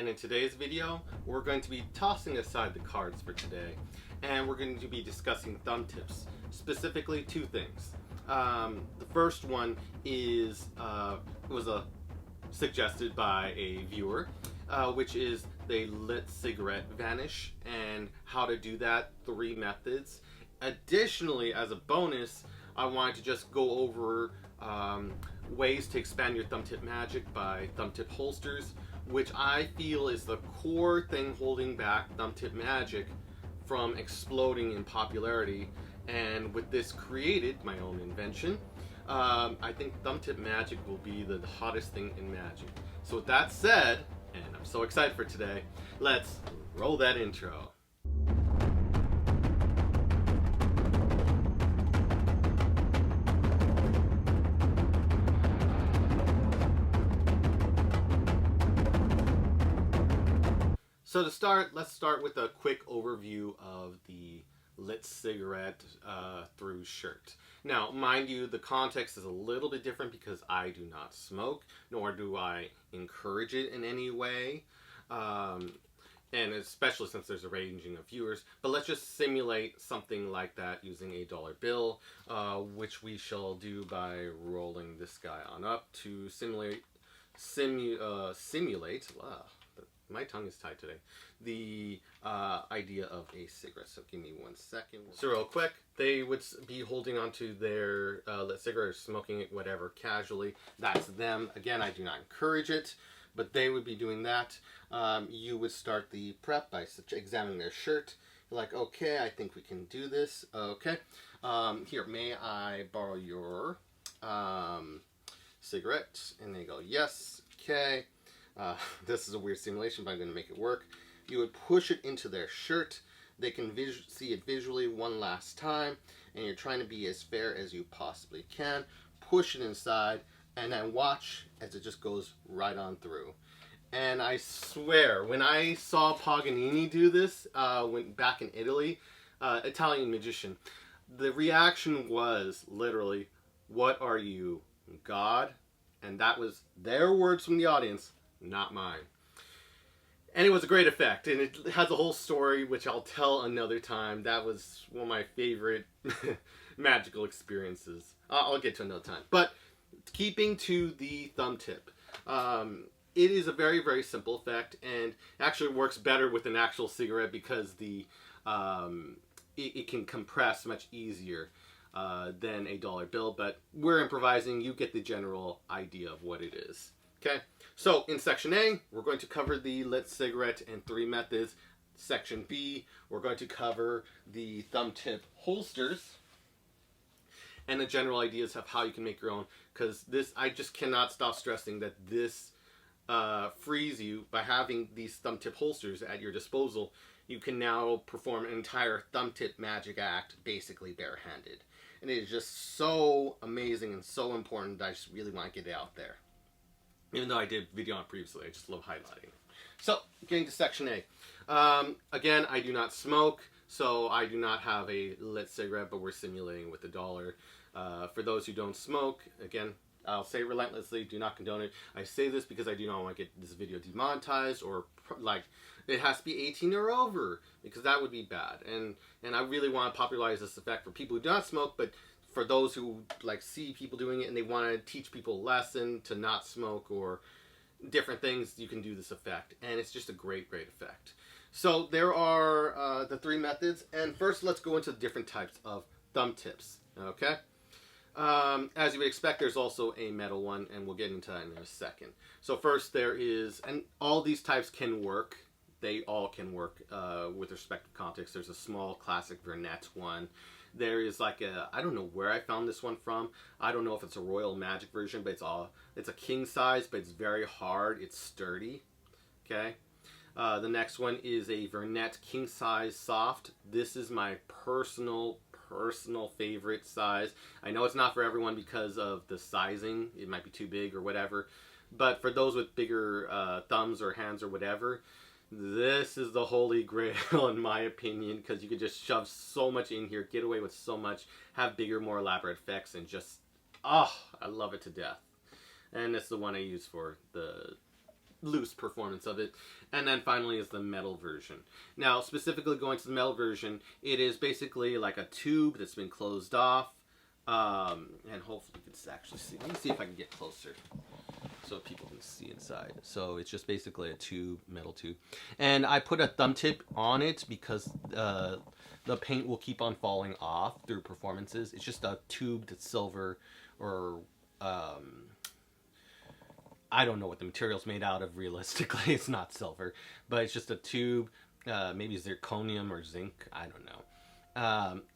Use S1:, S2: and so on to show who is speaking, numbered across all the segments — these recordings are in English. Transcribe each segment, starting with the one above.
S1: and in today's video we're going to be tossing aside the cards for today and we're going to be discussing thumb tips, specifically two things. The first one is suggested by a viewer, which is the lit cigarette vanish and how to do that, 3 methods. Additionally, as a bonus, I wanted to just go over ways to expand your thumb tip magic by thumb tip holsters, which I feel is the core thing holding back thumb tip magic from exploding in popularity. And with this created, my own invention, I think thumb tip magic will be the hottest thing in magic. So with that said, and I'm so excited for today, let's roll that intro. So to start, let's start with a quick overview of the lit cigarette through shirt. Now, mind you, the context is a little bit different because I do not smoke, nor do I encourage it in any way, and especially since there's a ranging of viewers. But let's just simulate something like that using a dollar bill, which we shall do by rolling this guy on up to simulate. My tongue is tied today. The idea of a cigarette. So give me 1 second. So real quick, they would be holding onto their lit cigarette or smoking it, whatever, casually. That's them. Again, I do not encourage it, but they would be doing that. You would start the prep by examining their shirt. You're like, okay, I think we can do this. Okay. Here, may I borrow your cigarette? And they go, yes. Okay. This is a weird simulation, but I'm going to make it work. You would push it into their shirt. They can see it visually one last time, and you're trying to be as fair as you possibly can. Push it inside, and then watch as it just goes right on through. And I swear, when I saw Paganini do this, went back in Italy, Italian magician, the reaction was literally, "What are you, God?" And that was their words from the audience, not mine. And it was a great effect, and it has a whole story which I'll tell another time. That was one of my favorite magical experiences. I'll get to another time. But keeping to the thumb tip, it is a very, very simple effect, and actually works better with an actual cigarette because it can compress much easier than a dollar bill. But we're improvising. You get the general idea of what it is. Okay, so in section A, we're going to cover the lit cigarette and 3 methods. Section B, we're going to cover the thumb tip holsters and the general ideas of how you can make your own. Because this, I just cannot stop stressing that this frees you by having these thumb tip holsters at your disposal. You can now perform an entire thumb tip magic act basically barehanded. And it is just so amazing and so important that I just really want to get it out there. Even though I did video on it previously, I just love highlighting. So, getting to section A. Again, I do not smoke, so I do not have a lit cigarette, but we're simulating with the dollar. For those who don't smoke, again, I'll say relentlessly, do not condone it. I say this because I do not want to get this video demonetized or, like, it has to be 18 or over, because that would be bad. And I really want to popularize this effect for people who do not smoke, but for those who like see people doing it and they want to teach people a lesson to not smoke or different things, you can do this effect, and it's just a great, great effect. So there are the 3 methods, and first let's go into the different types of thumb tips. Okay, as you would expect, there's also a metal one, and we'll get into that in a second. So first there is, and all these types can work. They all can work with respect to context. There's a small classic Vernet one. There is like a, I don't know where I found this one from. I don't know if it's a Royal Magic version, but it's a king size, but it's very hard. It's sturdy. Okay. The next one is a Vernet king size soft. This is my personal favorite size. I know it's not for everyone because of the sizing. It might be too big or whatever. But for those with bigger thumbs or hands or whatever, this is the holy grail in my opinion, because you could just shove so much in here, get away with so much, have bigger, more elaborate effects, and just, I love it to death. And it's the one I use for the loose performance of it. And then finally is the metal version. Now, specifically going to the metal version, it is basically like a tube that's been closed off. And hopefully you can actually see. Let me see if I can get closer so people can see inside. So it's just basically a tube, metal tube. And I put a thumb tip on it because the paint will keep on falling off through performances. It's just a tube that's silver or I don't know what the material's made out of realistically. It's not silver, but it's just a tube, maybe zirconium or zinc, I don't know.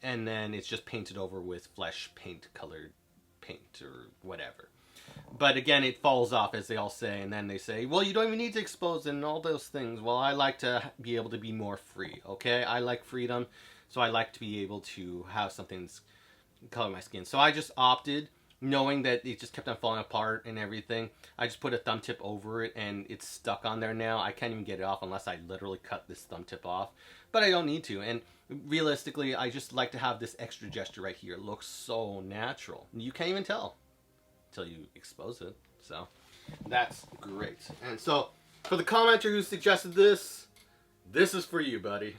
S1: And then it's just painted over with flesh paint colored paint or whatever. But again, it falls off, as they all say, and then they say, well, you don't even need to expose it and all those things. Well, I like to be able to be more free, okay? I like freedom, so I like to be able to have something that's color my skin. So I just opted, knowing that it just kept on falling apart and everything, I just put a thumb tip over it, and it's stuck on there now. I can't even get it off unless I literally cut this thumb tip off. But I don't need to, and realistically, I just like to have this extra gesture right here. It looks so natural. You can't even tell until you expose it. So that's great. And so for the commenter who suggested this is for you, buddy.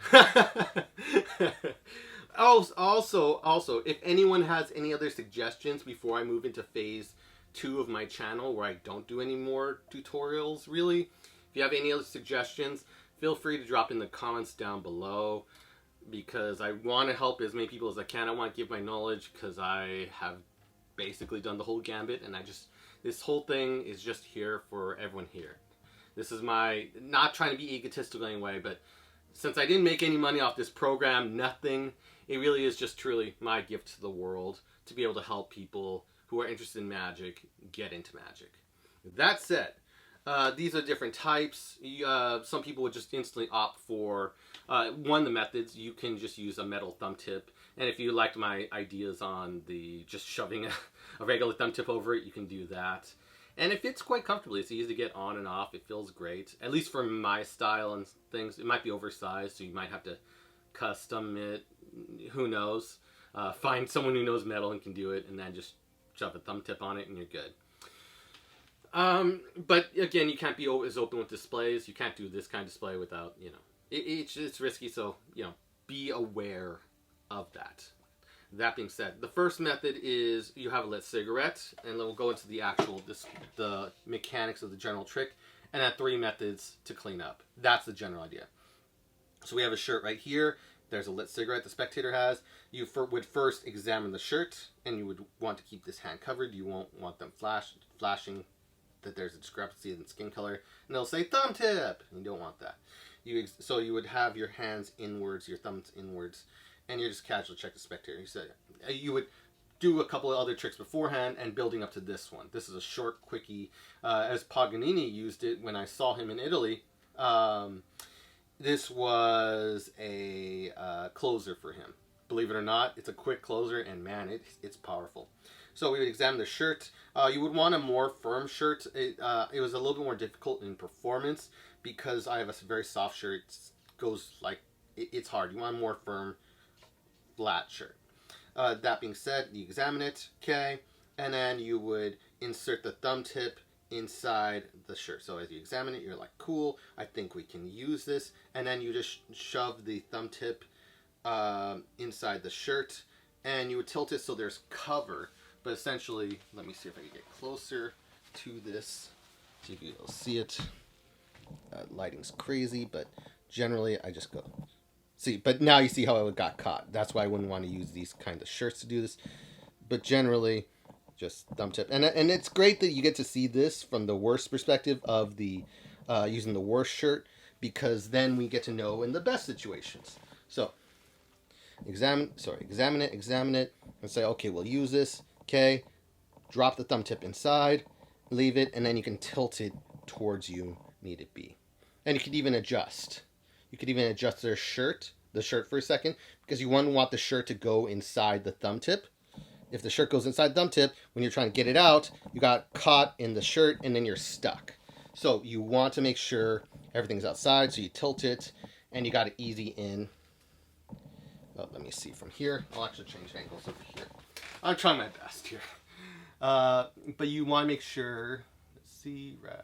S1: Also, if anyone has any other suggestions before I move into phase 2 of my channel where I don't do any more tutorials, really, if you have any other suggestions, feel free to drop in the comments down below, because I want to help as many people as I can. I want to give my knowledge because I have basically done the whole gambit, and this whole thing is just here for everyone here. This is my, not trying to be egotistical in any way, but since I didn't make any money off this program, nothing, it really is just truly my gift to the world to be able to help people who are interested in magic get into magic. That said, these are different types. Some people would just instantly opt for one of the methods. You can just use a metal thumb tip, and if you liked my ideas on the just shoving a regular thumb tip over it, you can do that. And it fits quite comfortably. It's easy to get on and off. It feels great, at least for my style and things. It might be oversized, so you might have to custom it. Who knows? Find someone who knows metal and can do it, and then just shove a thumb tip on it, and you're good. But again, you can't be as open with displays. You can't do this kind of display without, it's risky. So, be aware of that. That being said, the first method is you have a lit cigarette, and then we'll go into the the mechanics of the general trick, and then 3 methods to clean up. That's the general idea. So we have a shirt right here. There's a lit cigarette the spectator has. You would first examine the shirt, and you would want to keep this hand covered. You won't want them flashing that there's a discrepancy in skin color, and they'll say thumb tip. You don't want that. So you would have your hands inwards, your thumbs inwards, and you're just casual check the spectator. You would do a couple of other tricks beforehand and building up to this one. This is a short quickie, as Paganini used it when I saw him in Italy. This was a closer for him. Believe it or not, it's a quick closer, and man, it's powerful. So we would examine the shirt. You would want a more firm shirt. It was a little bit more difficult in performance because I have a very soft shirt. It's hard. You want a more firm, flat shirt. That being said, you examine it, okay, and then you would insert the thumb tip inside the shirt. So as you examine it, you're like, cool, I think we can use this, and then you just shove the thumb tip inside the shirt, and you would tilt it so there's cover. But essentially, let me see if I can get closer to this, see if you'll see it. Lighting's crazy, but generally I just go. See, but now you see how it got caught. That's why I wouldn't want to use these kind of shirts to do this. But generally, just thumb tip. And it's great that you get to see this from the worst perspective of the using the worst shirt, because then we get to know in the best situations. So, examine it, and say, okay, we'll use this. Okay, drop the thumb tip inside, leave it, and then you can tilt it towards you need it be. And you could even adjust. You could even adjust the shirt for a second, because you wouldn't want the shirt to go inside the thumb tip. If the shirt goes inside the thumb tip, when you're trying to get it out, you got caught in the shirt and then you're stuck. So you want to make sure everything's outside, so you tilt it, and you got it easy in. Oh, let me see from here. I'll actually change angles over here. I'm trying my best here. But you want to make sure, let's see right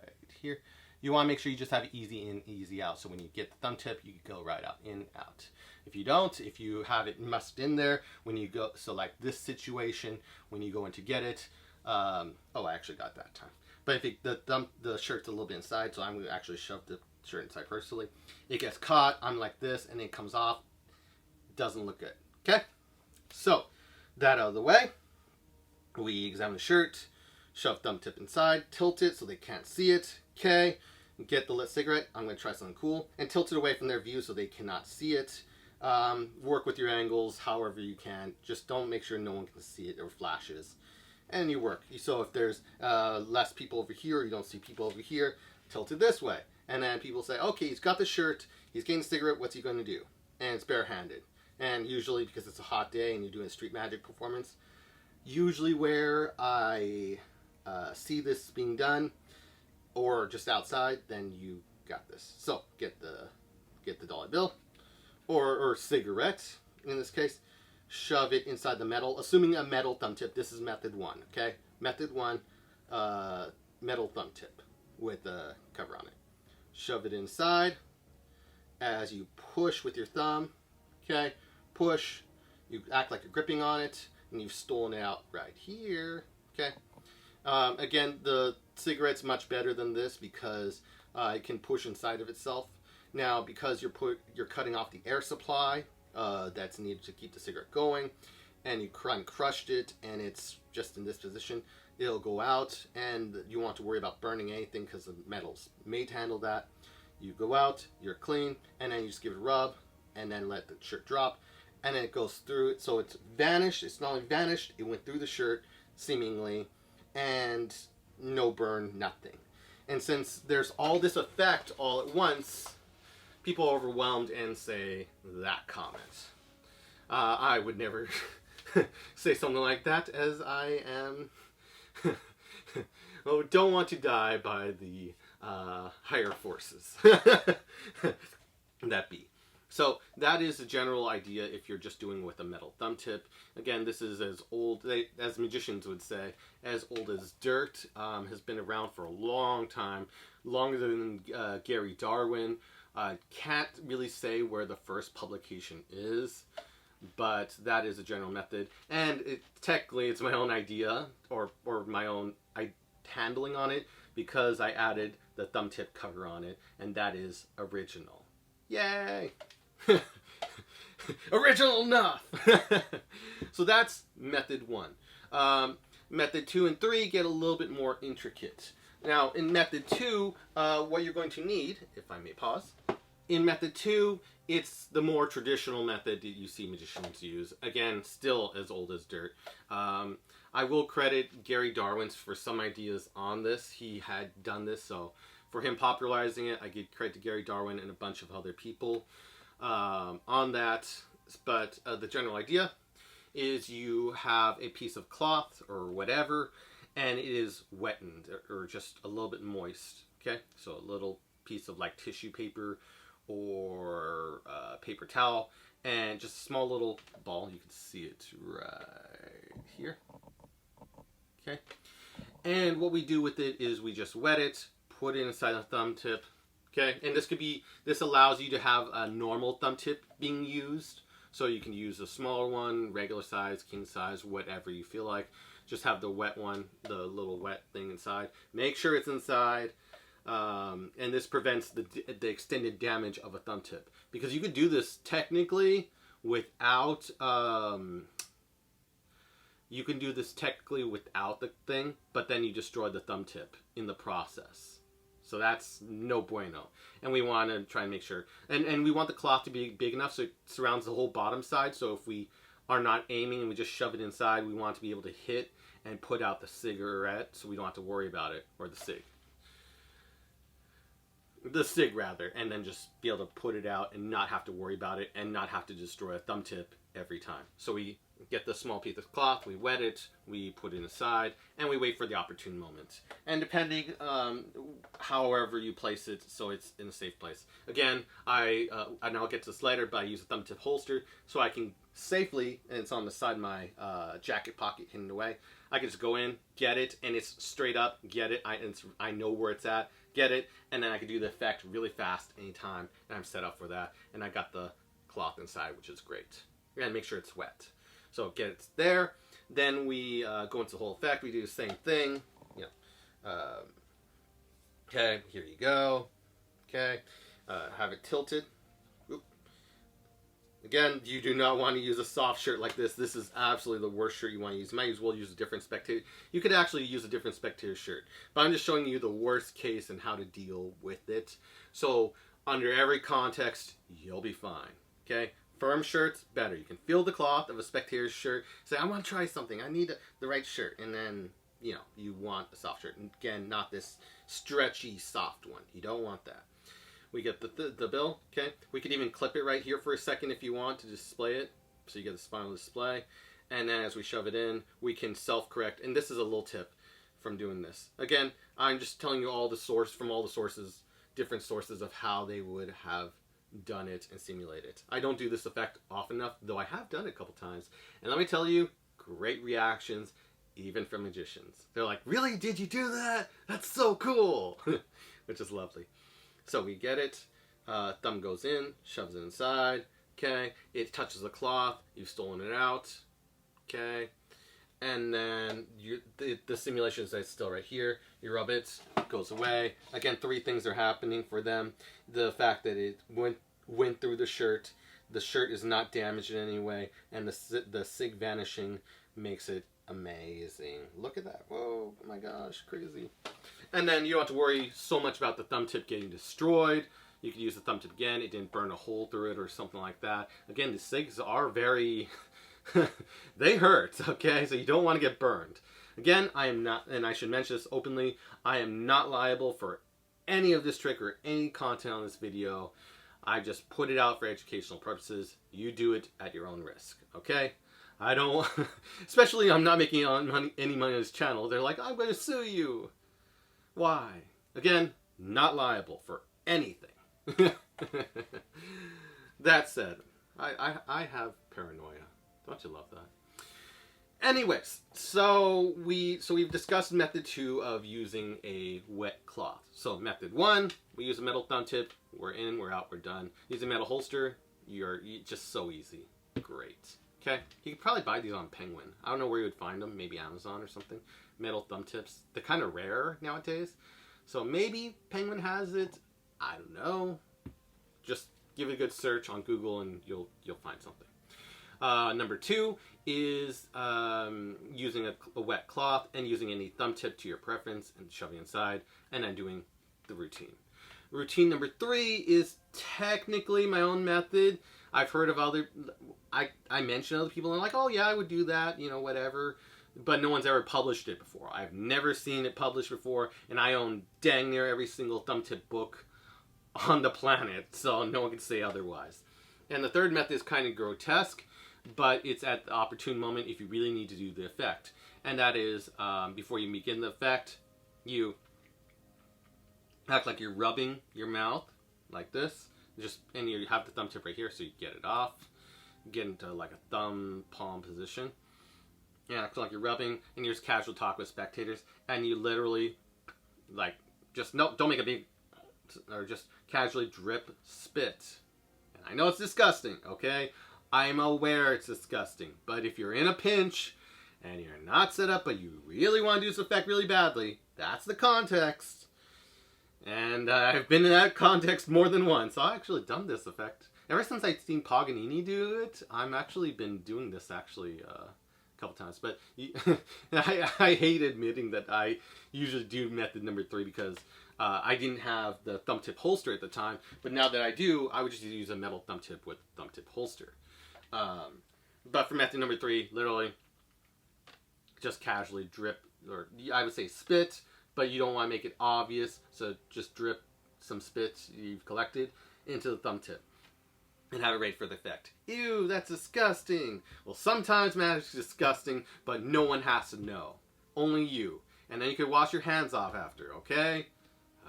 S1: here. You want to make sure you just have easy in, easy out. So when you get the thumb tip, you go right out, in, out. If you don't, if you have it mussed in there, when you go, so like this situation, when you go in to get it, oh, I actually got that time. But if it, the shirt's a little bit inside, so I'm going to actually shove the shirt inside personally. It gets caught, I'm like this, and it comes off. Doesn't look good. Okay? So, that out of the way, we examine the shirt, shove thumb tip inside, tilt it so they can't see it. Okay? Get the lit cigarette. I'm going to try something cool. And tilt it away from their view so they cannot see it. Work with your angles however you can. Just don't make sure no one can see it or flashes. And you work. So if there's less people over here, or you don't see people over here, tilt it this way. And then people say, okay, he's got the shirt, he's getting a cigarette, what's he going to do? And it's barehanded. And usually, because it's a hot day and you're doing a street magic performance, usually where I see this being done, or just outside, then you got this. So get the dollar bill, or cigarette in this case. Shove it inside the metal, assuming a metal thumb tip. This is method 1, okay? Method 1, metal thumb tip with a cover on it. Shove it inside as you push with your thumb, okay? Push, you act like you're gripping on it, and you've stolen it out right here, okay? Again, the cigarette's much better than this because it can push inside of itself. Now, because you're cutting off the air supply, that's needed to keep the cigarette going, and you crushed it and it's just in this position, it'll go out, and you want to worry about burning anything because the metal's made to handle that. You go out, you're clean, and then you just give it a rub and then let the shirt drop, and then it goes through it. So it's vanished. It's not only vanished, it went through the shirt seemingly, and no burn, nothing. And since there's all this effect all at once, people are overwhelmed and say that comment. I would never say something like that, as I am well, don't want to die by the higher forces. That be. So that is the general idea if you're just doing with a metal thumb tip. Again, this is as old, as magicians would say, as old as dirt. Has been around for a long time, longer than Gary Darwin. Can't really say where the first publication is, but that is a general method. And technically it's my own idea, or my own handling on it, because I added the thumb tip cover on it, and that is original. Yay! Original enough! So that's method 1. Method 2 and 3 get a little bit more intricate. Now, in method 2, what you're going to need, if I may pause, in method 2, it's the more traditional method that you see magicians use. Again, still as old as dirt. I will credit Gary Darwin for some ideas on this. He had done this, so for him popularizing it, I give credit to Gary Darwin and a bunch of other people on that. But the general idea is you have a piece of cloth or whatever, and it is wetted or just a little bit moist. Okay, so a little piece of like tissue paper or paper towel, and just a small little ball. You can see it right here. Okay, and what we do with it is we just wet it, put it inside a thumb tip. Okay, and this allows you to have a normal thumb tip being used, so you can use a smaller one, regular size, king size, whatever you feel like. Just have the wet one, the little wet thing inside. Make sure it's inside. And this prevents the extended damage of a thumb tip, because you could do this technically without the thing, but then you destroy the thumb tip in the process. So that's no bueno. And we want to try and make sure, and we want the cloth to be big enough so it surrounds the whole bottom side. So if we are not aiming and we just shove it inside, we want to be able to hit and put out the cigarette, so we don't have to worry about it, or the cig rather, and then just be able to put it out and not have to worry about it and not have to destroy a thumb tip every time. So we get the small piece of cloth, we wet it, we put it aside, and we wait for the opportune moment. And depending however you place it, so it's in a safe place. Again, and I'll get to this later, but I use a thumb tip holster so I can safely, and it's on the side of my jacket pocket hidden away, I can just go in, get it, and it's straight up, get it, I know where it's at, get it, and then I can do the effect really fast anytime, and I'm set up for that. And I got the cloth inside, which is great. And make sure it's wet. So get it there. Then we go into the whole effect. We do the same thing. Okay, here you go. Okay, have it tilted. Oop. Again, you do not want to use a soft shirt like this. This is absolutely the worst shirt you want to use. You might as well use a different spectator. You could actually use a different spectator shirt. But I'm just showing you the worst case and how to deal with it. So under every context, you'll be fine. Okay? Firm shirts, better. You can feel the cloth of a spectator's shirt. Say, I want to try something. I need the right shirt. And then, you know, you want a soft shirt. And again, not this stretchy, soft one. You don't want that. We get the bill, okay? We could even clip it right here for a second if you want to display it. So you get this final display. And then as we shove it in, we can self-correct. And this is a little tip from doing this. Again, I'm just telling you all the sources, different sources of how they would have done it and simulate it. I don't do this effect often enough, though I have done it a couple times. And let me tell you, great reactions, even from magicians. They're like, really? Did you do that? That's so cool! Which is lovely. So we get it, thumb goes in, shoves it inside, okay, it touches the cloth, you've stolen it out, okay, and then the simulation is still right here, you rub it, it goes away. Again, 3 things are happening for them. The fact that it went through the shirt is not damaged in any way, and the sig vanishing makes it amazing. Look at that, whoa, oh my gosh, crazy. And then you don't have to worry so much about the thumb tip getting destroyed. You can use the thumb tip again. It didn't burn a hole through it or something like that. Again, the SIGs are very... they hurt, okay? So you don't want to get burned. Again, I am not, and I should mention this openly, I am not liable for any of this trick or any content on this video. I just put it out for educational purposes. You do it at your own risk, okay? I don't... especially I'm not making any money on this channel. They're like, I'm going to sue you. Why? Again, not liable for anything. That said, I have paranoia. Don't you love that? Anyways, so we've discussed method 2 of using a wet cloth. So method 1, we use a metal thumb tip. We're in, we're out, we're done. Using a metal holster, you're just so easy. Great. Okay, you could probably buy these on Penguin. I don't know where you would find them. Maybe Amazon or something. Metal thumb tips. They're kind of rare nowadays. So maybe Penguin has it. I don't know. Just give it a good search on Google and you'll find something. Number 2 is using a wet cloth and using any thumb tip to your preference and shoving inside and then doing the routine. Routine number 3 is technically my own method. I've heard of other... I mention other people and I'm like, oh yeah, I would do that, you know, whatever. But no one's ever published it before. I've never seen it published before, and I own dang near every single thumb tip book on the planet, so no one can say otherwise. And the third method is kind of grotesque, but it's at the opportune moment if you really need to do the effect. And that is, before you begin the effect, you act like you're rubbing your mouth, like this. And you have the thumb tip right here, so you get it off. Get into like a thumb palm position. Yeah, act like you're rubbing, and you just casual talk with spectators, and you literally, like, don't make a big, or just casually drip spit. And I know it's disgusting, okay? I'm aware it's disgusting, but if you're in a pinch, and you're not set up, but you really want to do this effect really badly, that's the context. And I've been in that context more than once. I've actually done this effect. Ever since I've seen Paganini do it, I've actually been doing this actually a couple times. But I hate admitting that I usually do method number 3 because I didn't have the thumb tip holster at the time. But now that I do, I would just use a metal thumb tip with thumb tip holster. But for method number 3, literally just casually drip, or I would say spit, but you don't want to make it obvious, so just drip some spit you've collected into the thumb tip and have it ready for the effect. Ew, that's disgusting. Well, sometimes magic's disgusting, but no one has to know. Only you. And then you can wash your hands off after, okay?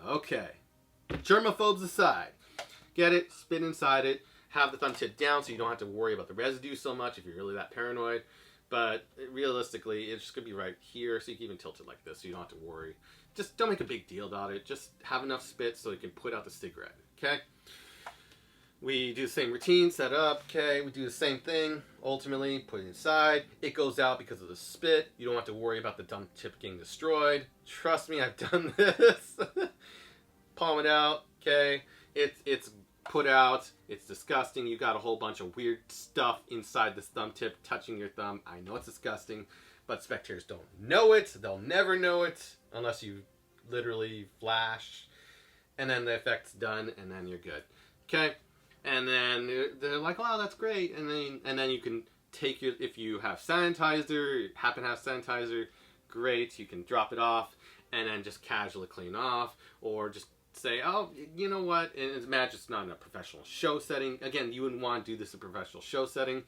S1: Okay. Germaphobes aside. Get it, spit inside it, have the thumb tip down so you don't have to worry about the residue so much if you're really that paranoid. But realistically, it's just going to be right here, so you can even tilt it like this so you don't have to worry just don't make a big deal about it. Just have enough spit so you can put out the cigarette, okay? We do the same routine, set up, okay? We do the same thing. Ultimately, put it inside. It goes out because of the spit. You don't have to worry about the thumb tip getting destroyed. Trust me, I've done this. Palm it out, okay? It's put out. It's disgusting. You got a whole bunch of weird stuff inside this thumb tip touching your thumb. I know it's disgusting, but spectators don't know it. They'll never know it unless you literally flash. And then the effect's done, and then you're good, okay? And then they're like, "Wow, that's great." And then you can take your, if you have sanitizer, happen to have sanitizer, great. You can drop it off and then just casually clean off, or just say, "Oh, you know what?" And imagine it's not in a professional show setting. Again, you wouldn't want to do this in a professional show setting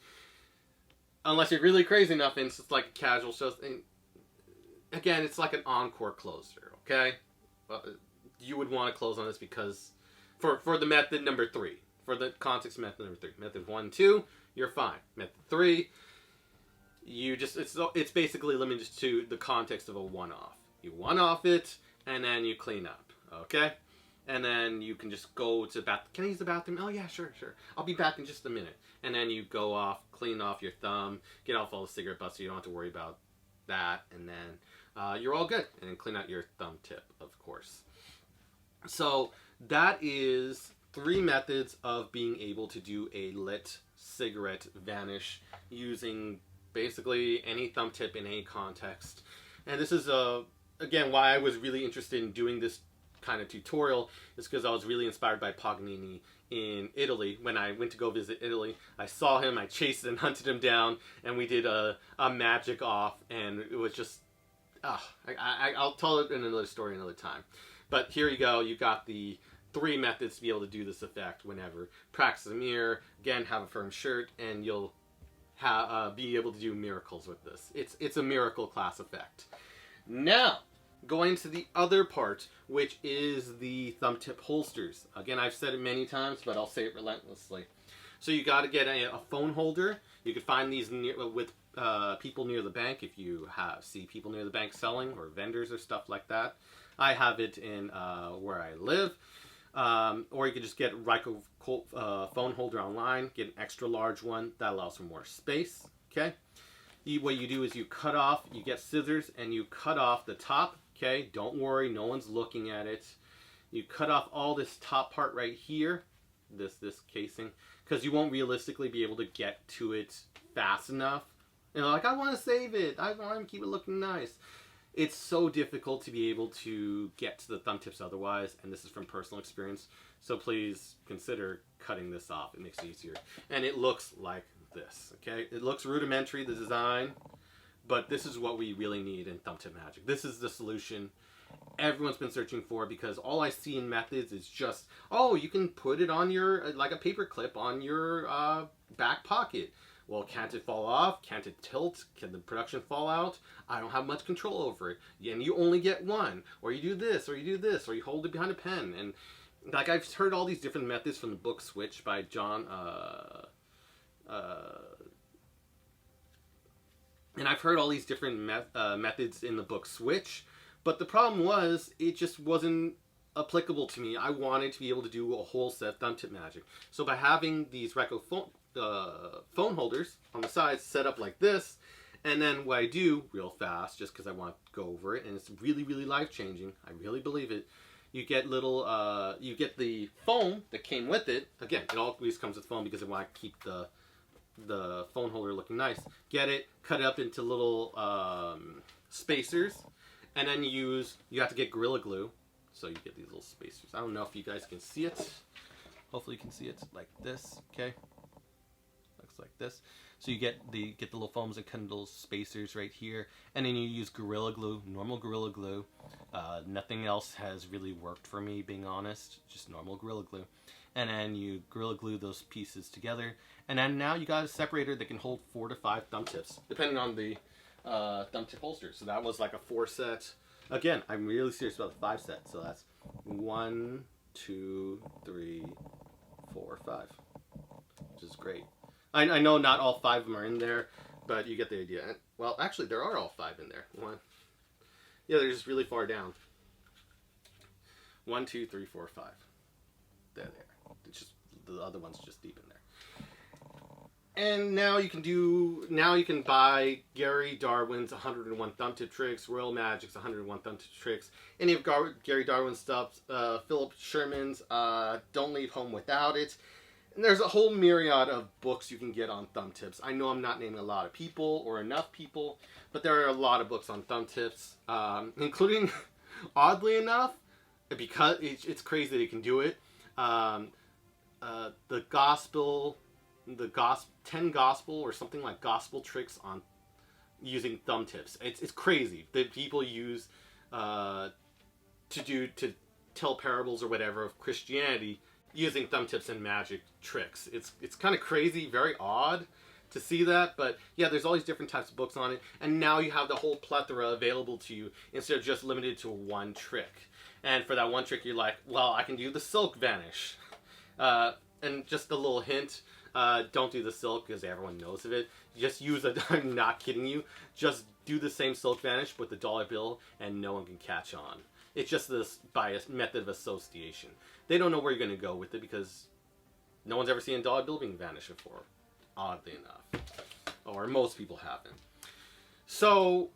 S1: unless you're really crazy enough, and it's just like a casual show. And again, it's like an encore closer. Okay, well, you would want to close on this because for the method number 3. For the context method number 3. Method 1, 2, you're fine. Method 3, you just, it's basically limited to the context of a one-off. You one-off it, and then you clean up, okay? And then you can just go to the bathroom. Can I use the bathroom? Oh yeah, sure. I'll be back in just a minute. And then you go off, clean off your thumb, get off all the cigarette butts so you don't have to worry about that, and then you're all good. And then clean out your thumb tip, of course. So that is 3 methods of being able to do a lit cigarette vanish using basically any thumb tip in any context. And this is again why I was really interested in doing this kind of tutorial, is because I was really inspired by Paganini in Italy. When I went to go visit Italy, I saw him, I chased and hunted him down, and we did a magic off, and it was just I'll tell it in another story another time. But here you go, you got the 3 methods to be able to do this effect whenever. Practice the mirror, again, have a firm shirt, and you'll be able to do miracles with this. It's a miracle class effect. Now, going to the other part, which is the thumb tip holsters. Again, I've said it many times, but I'll say it relentlessly. So you got to get a phone holder. You can find these with people near the bank if you see people near the bank selling, or vendors or stuff like that. I have it in where I live. Or you could just get Ryko phone holder online, get an extra large one that allows for more space, okay? What you do is you get scissors and you cut off the top, okay? Don't worry, no one's looking at it. You cut off all this top part right here, this casing, because you won't realistically be able to get to it fast enough. You know, like, I want to save it, I want to keep it looking nice. It's so difficult to be able to get to the thumb tips otherwise, and this is from personal experience, so please consider cutting this off. It makes it easier. And it looks like this, okay? It looks rudimentary, the design, but this is what we really need in thumb tip magic. This is the solution everyone's been searching for, because all I see in methods is just, oh, you can put it on your, like a paper clip on your back pocket. Well, can't it fall off? Can't it tilt? Can the production fall out? I don't have much control over it. And you only get one. Or you do this, or you do this, or you hold it behind a pen. And like, I've heard all these different methods from the book Switch by John. And I've heard all these different methods in the book Switch. But the problem was, it just wasn't applicable to me. I wanted to be able to do a whole set thumb tip magic. So by having these Ryko phone holders on the sides set up like this, and then what I do real fast, just because I want to go over it, and it's really, really life-changing, I really believe it, you get little, you get the foam that came with it. Again, it always comes with foam because I want to keep the phone holder looking nice. Get it, cut it up into little spacers, and then you have to get Gorilla Glue, so you get these little spacers. I don't know if you guys can see it. Hopefully you can see it like this, okay? Like this. So you get the little foams and cut little spacers right here, and then you use Gorilla Glue, normal Gorilla Glue. Nothing else has really worked for me, being honest, just normal Gorilla Glue. And then you Gorilla Glue those pieces together, and then now you got a separator that can hold 4 to 5 thumb tips, depending on the thumb tip holster. So that was like a 4 set. Again, I'm really serious about the 5 set. So that's 1, 2, 3, 4, 5, which is great. I know not all 5 of them are in there, but you get the idea. Well, actually, there are all 5 in there. One, yeah, they're just really far down. 1, 2, 3, 4, 5. There. It's just the other one's just deep in there. And now you can buy Gary Darwin's 101 Thumb Tip Tricks, Royal Magic's 101 Thumb Tip Tricks, any of Gary Darwin's stuff, Philip Sherman's Don't Leave Home Without It. And there's a whole myriad of books you can get on thumb tips. I know I'm not naming a lot of people or enough people, but there are a lot of books on thumb tips, including, oddly enough, because it's crazy that you can do it, the 10 gospel or something like gospel tricks on using thumb tips. It's crazy that people use to tell parables or whatever of Christianity using thumb tips and magic tricks. It's kind of crazy, very odd to see that, but yeah, there's all these different types of books on it, and now you have the whole plethora available to you instead of just limited to one trick. And for that one trick, you're like, well, I can do the silk vanish. And just a little hint, don't do the silk because everyone knows of it. Just use a, I'm not kidding you, just do the same silk vanish with the dollar bill and no one can catch on. It's just this bias method of association. They don't know where you're going to go with it because no one's ever seen a dollar bill being vanished before, oddly enough. Or most people haven't. So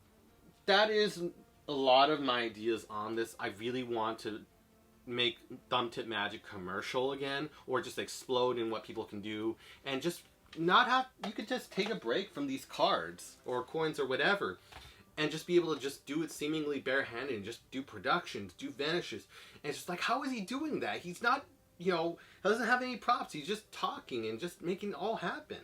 S1: that is a lot of my ideas on this. I really want to make thumb tip magic commercial again, or just explode in what people can do, and just not have, you could just take a break from these cards or coins or whatever, and just be able to just do it seemingly barehanded and just do productions, do vanishes. And it's just like, how is he doing that? He's not, doesn't have any props. He's just talking and just making it all happen.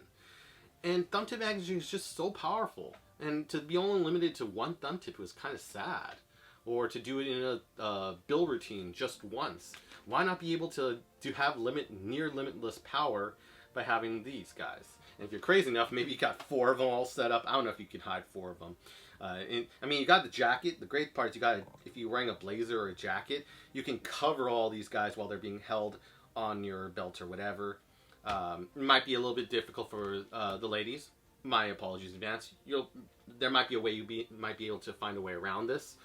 S1: And thumb tip magic is just so powerful. And to be only limited to one thumb tip was kind of sad. Or to do it in a bill routine just once. Why not be able to have near limitless power by having these guys? And if you're crazy enough, maybe you got 4 of them all set up. I don't know if you can hide 4 of them. You got the jacket. The great part is if you're wearing a blazer or a jacket, you can cover all these guys while they're being held on your belt or whatever. It might be a little bit difficult for the ladies. My apologies in advance. There might be a way you might be able to find a way around this.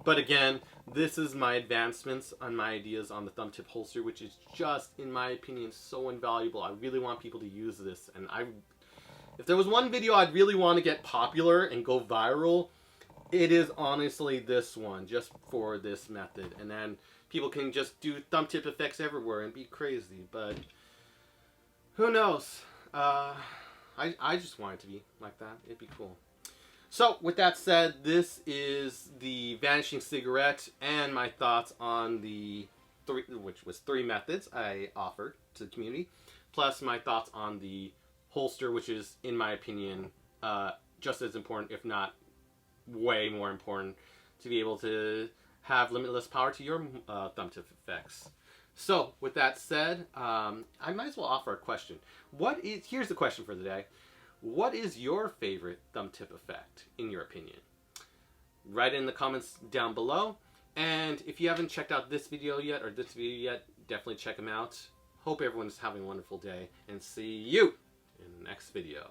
S1: But again, this is my advancements on my ideas on the thumb tip holster, which is just, in my opinion, so invaluable. I really want people to use this, and if there was one video I'd really want to get popular and go viral, it is honestly this one, just for this method. And then people can just do thumb tip effects everywhere and be crazy, but who knows? I just want it to be like that. It'd be cool. So, with that said, this is the Vanishing Cigarette and my thoughts on the 3 methods I offered to the community, plus my thoughts on the holster, which is, in my opinion, just as important, if not way more important, to be able to have limitless power to your thumb tip effects. So, with that said, I might as well offer a question. Here's the question for the day. What is your favorite thumb tip effect, in your opinion? Write it in the comments down below. And if you haven't checked out this video yet, definitely check them out. Hope everyone's having a wonderful day, and see you in the next video.